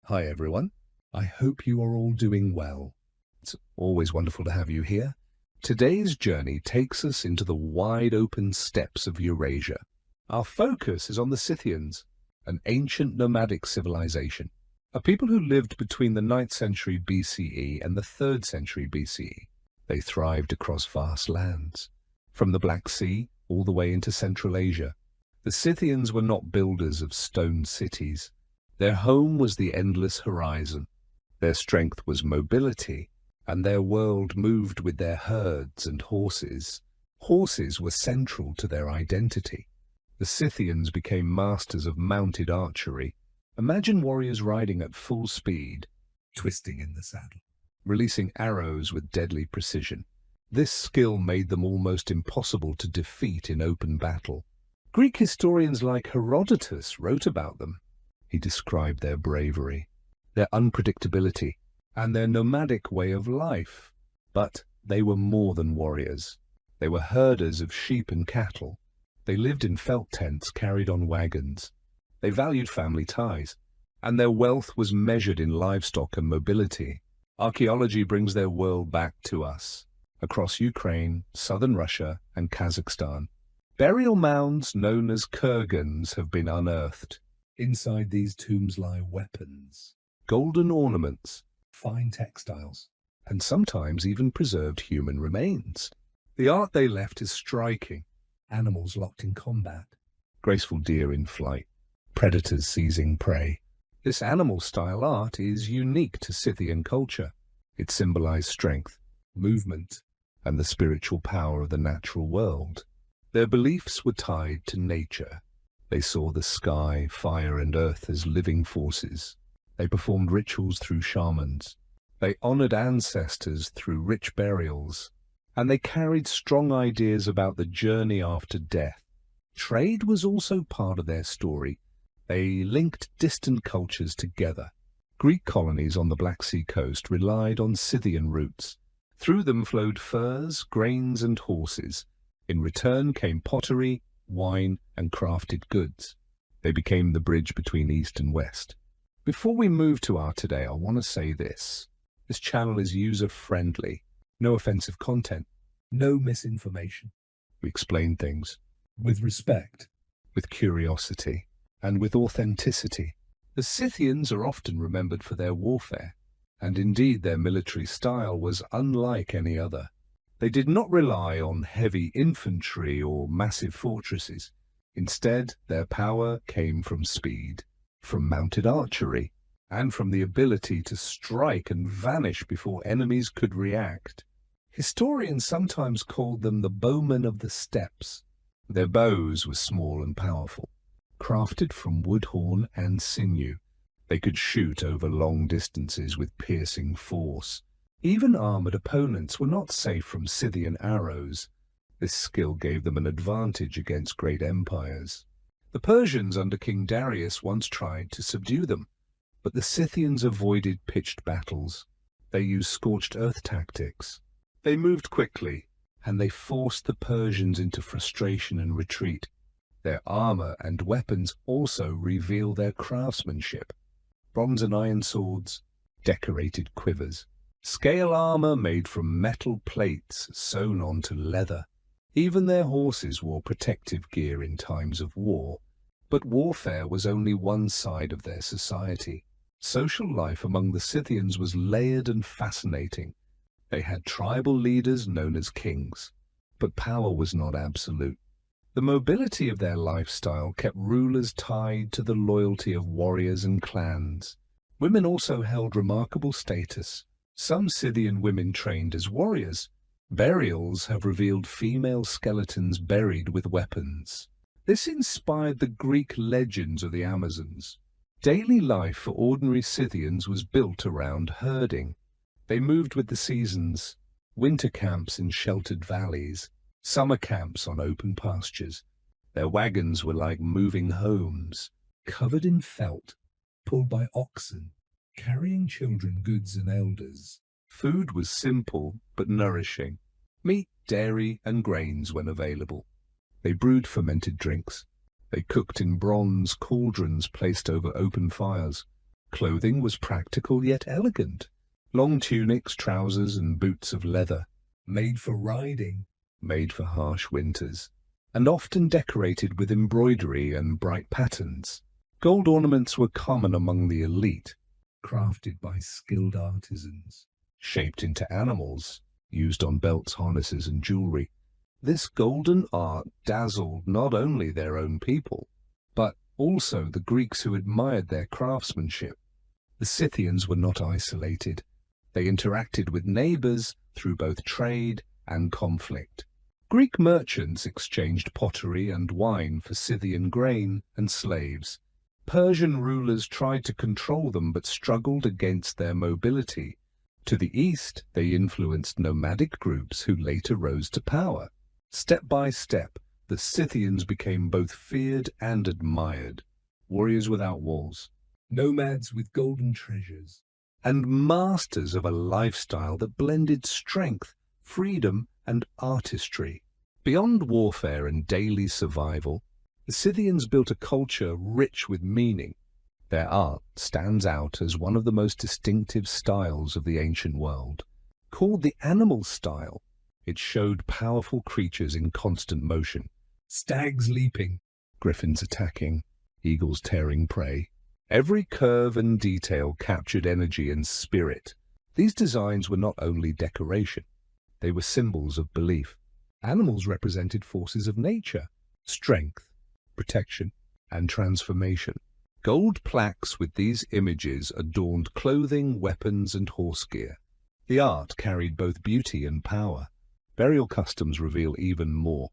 Hi everyone. I hope you are all doing well. It's always wonderful to have you here. Today's journey takes us into the wide open steppes of Eurasia. Our focus is on the Scythians, an ancient nomadic civilization, a people who lived between the 9th century BCE and the 3rd century BCE. They thrived across vast lands, from the Black Sea all the way into Central Asia. The Scythians were not builders of stone cities. Their home was the endless horizon. Their strength was mobility, and their world moved with their herds and horses. Horses were central to their identity. The Scythians became masters of mounted archery. Imagine warriors riding at full speed, twisting in the saddle, releasing arrows with deadly precision. This skill made them almost impossible to defeat in open battle. Greek historians like Herodotus wrote about them. He described their bravery, their unpredictability, and their nomadic way of life. But they were more than warriors. They were herders of sheep and cattle. They lived in felt tents carried on wagons. They valued family ties, and their wealth was measured in livestock and mobility. Archaeology brings their world back to us, across Ukraine, southern Russia, and Kazakhstan. Burial mounds known as kurgans have been unearthed. Inside these tombs lie weapons, golden ornaments, fine textiles, and sometimes even preserved human remains. The art they left is striking. Animals locked in combat, graceful deer in flight, predators seizing prey. This animal-style art is unique to Scythian culture. It symbolized strength, movement, and the spiritual power of the natural world. Their beliefs were tied to nature. They saw the sky, fire, and earth as living forces. They performed rituals through shamans. They honored ancestors through rich burials. And they carried strong ideas about the journey after death. Trade was also part of their story. They linked distant cultures together. Greek colonies on the Black Sea coast relied on Scythian routes. Through them flowed furs, grains, and horses. In return came pottery, wine, and crafted goods. They became the bridge between East and West. Before we move to our today, I want to say this. This channel is user-friendly. No offensive content. No misinformation. We explain things with respect, with curiosity, and with authenticity. The Scythians are often remembered for their warfare, and indeed their military style was unlike any other. They did not rely on heavy infantry or massive fortresses. Instead, their power came from speed, from mounted archery, and from the ability to strike and vanish before enemies could react. Historians sometimes called them the bowmen of the steppes. Their bows were small and powerful, crafted from wood horn and sinew. They could shoot over long distances with piercing force. Even armored opponents were not safe from Scythian arrows. This skill gave them an advantage against great empires. The Persians under King Darius once tried to subdue them, but the Scythians avoided pitched battles. They used scorched earth tactics. They moved quickly, and they forced the Persians into frustration and retreat. Their armor and weapons also reveal their craftsmanship. Bronze and iron swords, decorated quivers, scale armor made from metal plates sewn onto leather. Even their horses wore protective gear in times of war. But warfare was only one side of their society. Social life among the Scythians was layered and fascinating. They had tribal leaders known as kings, but power was not absolute. The mobility of their lifestyle kept rulers tied to the loyalty of warriors and clans. Women also held remarkable status. Some Scythian women trained as warriors. Burials have revealed female skeletons buried with weapons. This inspired the Greek legends of the Amazons. Daily life for ordinary Scythians was built around herding. They moved with the seasons, winter camps in sheltered valleys, summer camps on open pastures. Their wagons were like moving homes, covered in felt, pulled by oxen, carrying children, goods, and elders. Food was simple but nourishing. Meat, dairy, and grains when available. They brewed fermented drinks. They cooked in bronze cauldrons placed over open fires. Clothing was practical yet elegant. Long tunics, trousers, and boots of leather, made for riding, made for harsh winters, and often decorated with embroidery and bright patterns. Gold ornaments were common among the elite, crafted by skilled artisans, shaped into animals, used on belts, harnesses, and jewelry. This golden art dazzled not only their own people, but also the Greeks who admired their craftsmanship. The Scythians were not isolated. They interacted with neighbors through both trade and conflict. Greek merchants exchanged pottery and wine for Scythian grain and slaves. Persian rulers tried to control them but struggled against their mobility. To the east, they influenced nomadic groups who later rose to power. Step by step, the Scythians became both feared and admired. Warriors without walls, nomads with golden treasures, and masters of a lifestyle that blended strength, freedom, and artistry. Beyond warfare and daily survival, the Scythians built a culture rich with meaning. Their art stands out as one of the most distinctive styles of the ancient world. Called the animal style, it showed powerful creatures in constant motion. Stags leaping, griffins attacking, eagles tearing prey. Every curve and detail captured energy and spirit. These designs were not only decoration, they were symbols of belief. Animals represented forces of nature, strength, protection, and transformation. Gold plaques with these images adorned clothing, weapons, and horse gear. The art carried both beauty and power. Burial customs reveal even more.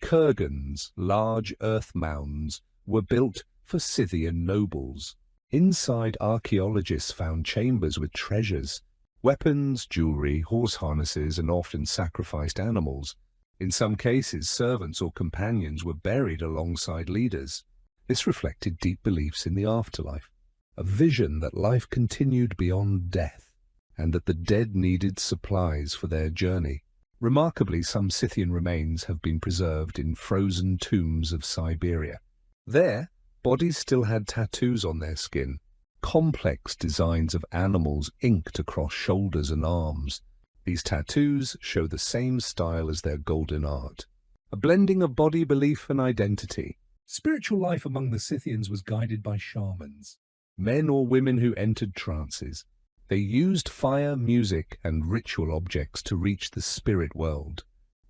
Kurgans, large earth mounds, were built for Scythian nobles. Inside, archaeologists found chambers with treasures, weapons, jewelry, horse harnesses, and often sacrificed animals. In some cases, servants or companions were buried alongside leaders. This reflected deep beliefs in the afterlife, a vision that life continued beyond death, and that the dead needed supplies for their journey. Remarkably, some Scythian remains have been preserved in frozen tombs of Siberia. There, bodies still had tattoos on their skin, complex designs of animals inked across shoulders and arms. These tattoos show the same style as their golden art, a blending of body belief and identity. Spiritual life among the Scythians was guided by shamans, men or women who entered trances. They used fire, music, and ritual objects to reach the spirit world.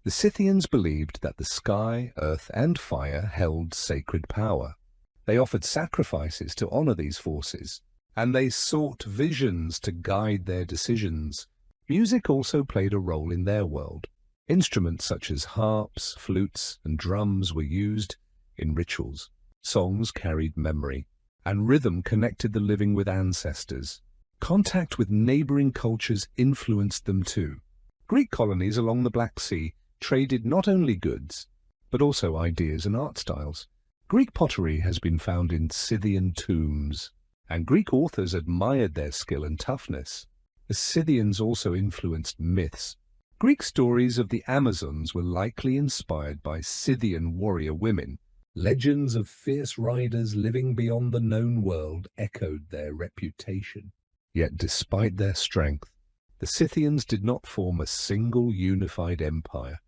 The Scythians believed that the sky, earth, and fire held sacred power. They offered sacrifices to honor these forces, and they sought visions to guide their decisions. Music also played a role in their world. Instruments such as harps, flutes, and drums were used in rituals. Songs carried memory, and rhythm connected the living with ancestors. Contact with neighboring cultures influenced them too. Greek colonies along the Black Sea traded not only goods, but also ideas and art styles. Greek pottery has been found in Scythian tombs, and Greek authors admired their skill and toughness. The Scythians also influenced myths. Greek stories of the Amazons were likely inspired by Scythian warrior women. Legends of fierce riders living beyond the known world echoed their reputation. Yet despite their strength, the Scythians did not form a single unified empire.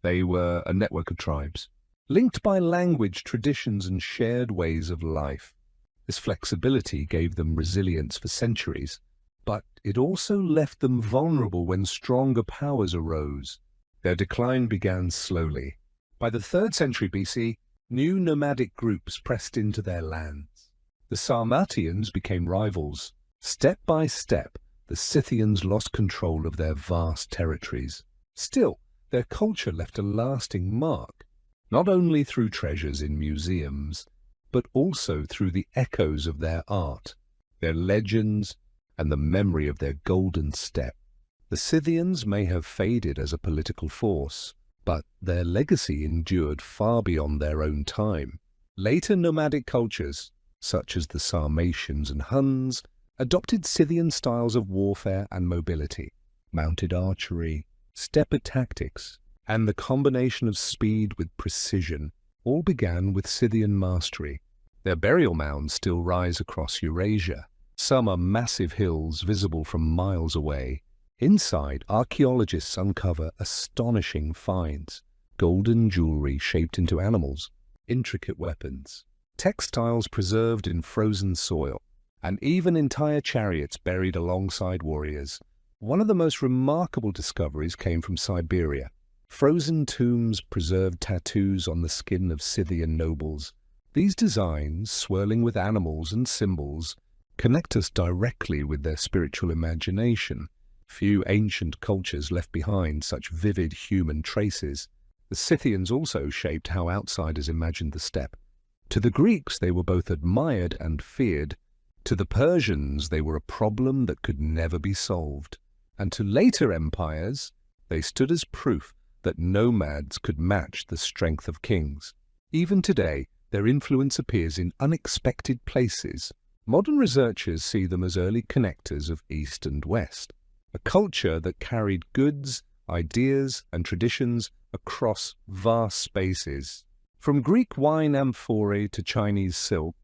They were a network of tribes, linked by language, traditions, and shared ways of life. This flexibility gave them resilience for centuries, but it also left them vulnerable when stronger powers arose. Their decline began slowly. By the 3rd century BC, new nomadic groups pressed into their lands. The Sarmatians became rivals. Step by step, the Scythians lost control of their vast territories. Still, their culture left a lasting mark, not only through treasures in museums, but also through the echoes of their art, their legends, and the memory of their golden step. The Scythians may have faded as a political force, but their legacy endured far beyond their own time. Later nomadic cultures, such as the Sarmatians and Huns, adopted Scythian styles of warfare and mobility. Mounted archery, steppe tactics, and the combination of speed with precision all began with Scythian mastery. Their burial mounds still rise across Eurasia, Some are massive hills visible from miles away. Inside, archaeologists uncover astonishing finds: golden jewelry shaped into animals, intricate weapons, textiles preserved in frozen soil, and even entire chariots buried alongside warriors. One of the most remarkable discoveries came from Siberia. Frozen tombs preserved tattoos on the skin of Scythian nobles. These designs, swirling with animals and symbols, connect us directly with their spiritual imagination. Few ancient cultures left behind such vivid human traces. The Scythians also shaped how outsiders imagined the steppe. To the Greeks, they were both admired and feared. To the Persians, they were a problem that could never be solved. And to later empires, they stood as proof that nomads could match the strength of kings. Even today, their influence appears in unexpected places. Modern researchers see them as early connectors of East and West, a culture that carried goods, ideas, and traditions across vast spaces. From Greek wine amphorae to Chinese silk,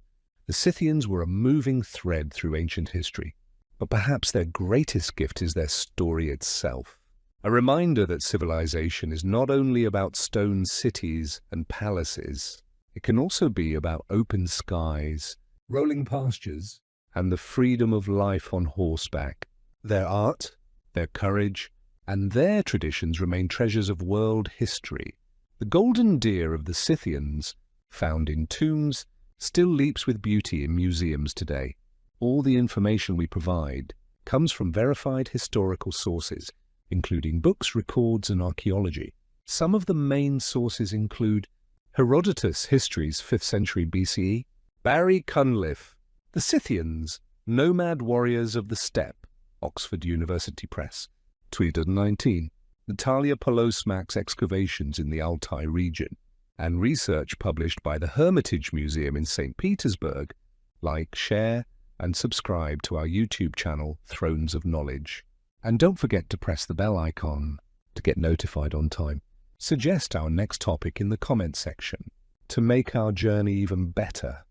the Scythians were a moving thread through ancient history. But perhaps their greatest gift is their story itself. A reminder that civilization is not only about stone cities and palaces. It can also be about open skies, rolling pastures, and the freedom of life on horseback. Their art, their courage, and their traditions remain treasures of world history. The golden deer of the Scythians, found in tombs, still leaps with beauty in museums today. All the information we provide comes from verified historical sources, including books, records, and archaeology. Some of the main sources include Herodotus' Histories, 5th century BCE, Barry Cunliffe, The Scythians, Nomad Warriors of the Steppe, Oxford University Press, 2019, Natalia Polosmak's excavations in the Altai region, and research published by the Hermitage Museum in St. Petersburg. Like, share, and subscribe to our YouTube channel, Thrones of Knowledge. And don't forget to press the bell icon to get notified on time. Suggest our next topic in the comment section to make our journey even better.